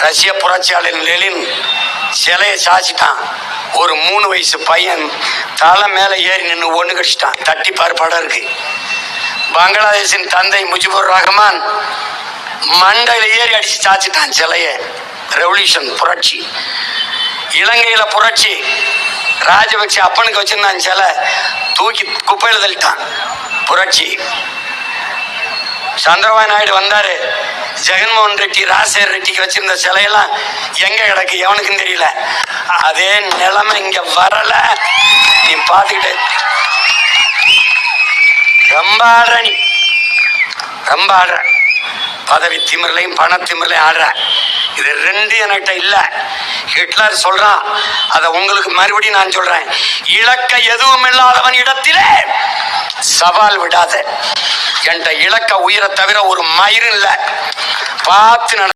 ரஷ்ய புரட்சியாளர் லெனின் சிலையை சாச்சிட்டான். ஒரு 3 வயசு பையன் தலை மேல ஏறி நின்று ஒண்ணு கடிச்சிட்டான். தட்டி படம் இருக்கு. பங்களாதேஷின் தந்தை முஜிபுர் ரஹ்மான் மண்டையில ஏறி அடிச்சு சாச்சிட்டான் சிலையை. ரெவல்யூஷன், புரட்சி. இலங்கையில புரட்சி. ராஜபக்ச அப்பனுக்கு வச்சிருந்தான் சிலை, தூக்கி குப்பையில தள்ளிட்டான். புரட்சி. சந்திரபாபு நாயுடு வந்தாரு, ஜெகன்மோகன் ரெட்டி ராஜசேகர் ரெட்டிக்கு வச்சிருந்த சிலையெல்லாம் எங்க கிடக்கு எவனுக்கும் தெரியல. அதே நிலைமை இங்க வரல. நீ பாத்துக்கிட்டு ரொம்ப ஆடுற, நீ ரொம்ப ஆடுற. பதவி திமிரலையும் பண திமிரலையும் ஆடுற. இது 2 என்கிட்ட இல்ல. ஹிட்லர் சொல்றான், அத உங்களுக்கு மறுபடியும் நான் சொல்றேன். இலக்க எதுவும் இல்லாதவன் இடத்திலே சவால் விடாத. என்கிட்ட இலக்க உயிரை தவிர ஒரு மயிரும் இல்ல. பார்த்து